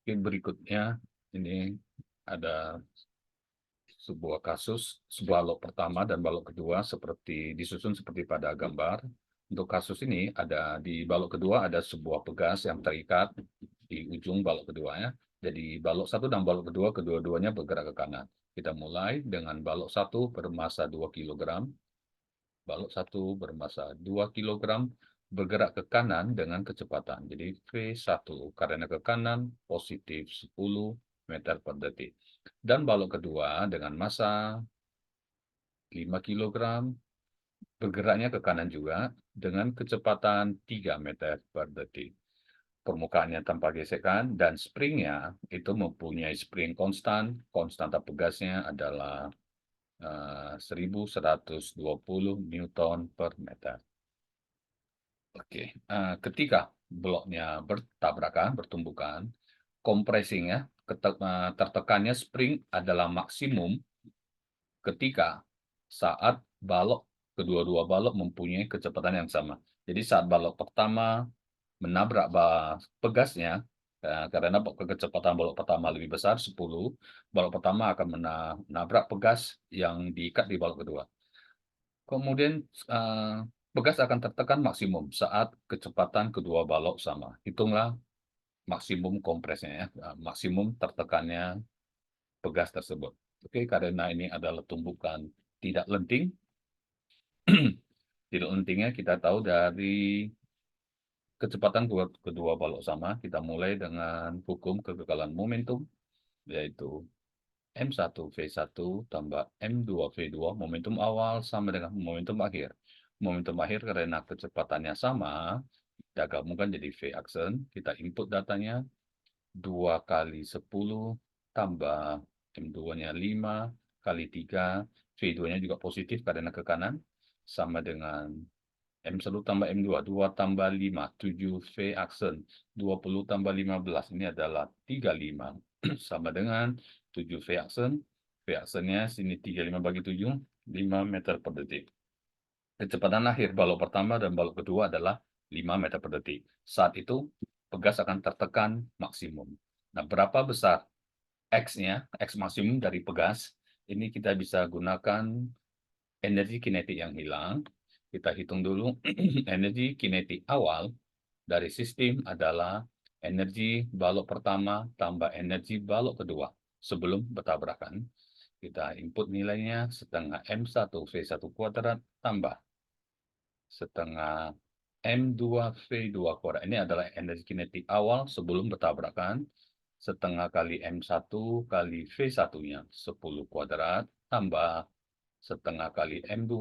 Berikutnya ini ada sebuah kasus, sebuah balok pertama dan balok kedua disusun seperti pada gambar. Untuk kasus ini ada di balok kedua ada sebuah pegas yang terikat di ujung balok keduanya. Jadi balok satu dan balok kedua kedua-duanya bergerak ke kanan. Kita mulai dengan balok satu bermassa 2 kg. Balok satu bermassa 2 kg bergerak ke kanan dengan kecepatan. Jadi V1 karena ke kanan positif 10 meter per detik. Dan balok kedua dengan massa 5 kg bergeraknya ke kanan juga dengan kecepatan 3 meter per detik. Permukaannya tanpa gesekan dan springnya itu mempunyai spring konstan. Konstanta pegasnya adalah 1120 Newton per meter. Oke, ketika bloknya bertabrakan, bertumbukan, kompresinya, tertekannya spring adalah maksimum ketika saat kedua-dua balok mempunyai kecepatan yang sama. Jadi saat balok pertama menabrak pegasnya, karena kecepatan balok pertama lebih besar, 10, balok pertama akan menabrak pegas yang diikat di balok kedua. Kemudian pegas akan tertekan maksimum saat kecepatan kedua balok sama. Hitunglah maksimum kompresnya ya, maksimum tertekannya pegas tersebut. Oke, karena ini adalah tumbukan tidak lenting. Tidak lentingnya kita tahu dari kecepatan kedua balok sama. Kita mulai dengan hukum kekekalan momentum, yaitu M1V1 tambah M2V2, momentum awal sama dengan momentum akhir. Momentum akhir karena kecepatannya sama, kita gabungkan jadi V aksen, kita input datanya 2 kali 10 tambah M2-nya 5 kali 3, V2-nya juga positif karena ke kanan, sama dengan M1 tambah M2, 2 tambah 5, 7 V aksen, 20 tambah 15, ini adalah 35, sama dengan 7 V aksen, V aksennya sini 35 bagi 7, 5 meter per detik. Kecepatan akhir balok pertama dan balok kedua adalah 5 meter per detik. Saat itu, pegas akan tertekan maksimum. Nah, berapa besar X-nya, X maksimum dari pegas, ini kita bisa gunakan energi kinetik yang hilang. Kita hitung dulu, energi kinetik awal dari sistem adalah energi balok pertama tambah energi balok kedua sebelum bertabrakan. Kita input nilainya setengah M1V1 kuadrat tambah setengah M2V2 kuadrat. Ini adalah energi kinetik awal sebelum bertabrakan. Setengah kali M1 kali V1-nya 10 kuadrat tambah setengah kali M2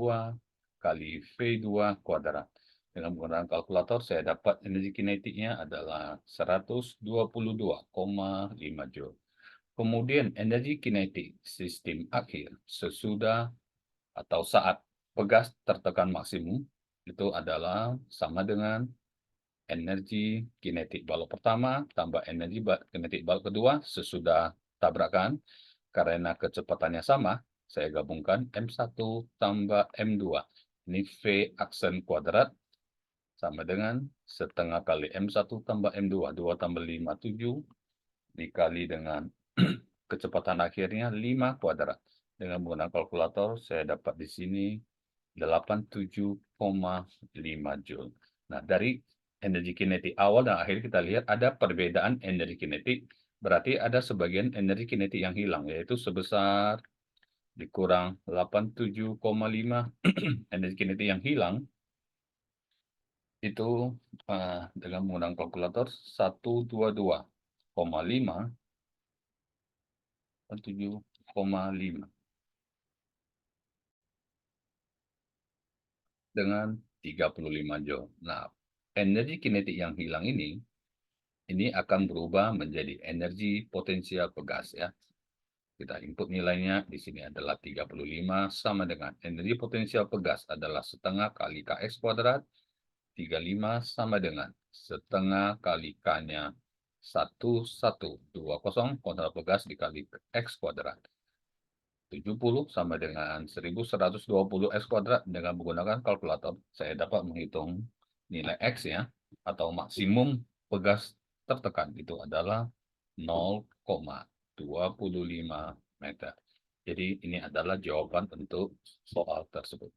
kali V2 kuadrat. Dengan menggunakan kalkulator, saya dapat energi kinetiknya adalah 122,5 Joule. Kemudian energi kinetik sistem akhir sesudah atau saat pegas tertekan maksimum itu adalah sama dengan energi kinetik balok pertama tambah energi kinetik balok kedua sesudah tabrakan. Karena kecepatannya sama, saya gabungkan M1 tambah M2. Ini V aksen kuadrat sama dengan setengah kali M1 tambah M2. 2 tambah 5, 7. Dikali dengan kecepatan akhirnya 5 kuadrat. Dengan menggunakan kalkulator, saya dapat di sini 87,5 Joule. Nah, dari energi kinetik awal dan akhir kita lihat ada perbedaan energi kinetik. Berarti ada sebagian energi kinetik yang hilang, yaitu sebesar dikurang 87,5 energi kinetik yang hilang itu dengan menggunakan kalkulator 122,5 7,5 dengan 35 Joule. Nah, energi kinetik yang hilang ini akan berubah menjadi energi potensial pegas ya. Kita input nilainya di sini adalah 35 sama dengan energi potensial pegas adalah setengah kali Kx kuadrat. 35 sama dengan setengah kali K-nya 1120 kontra pegas dikali X kuadrat. 70 sama dengan 1120 X kuadrat. Dengan menggunakan kalkulator, saya dapat menghitung nilai X ya, atau maksimum pegas tertekan. Itu adalah 0,25 meter. Jadi ini adalah jawaban untuk soal tersebut.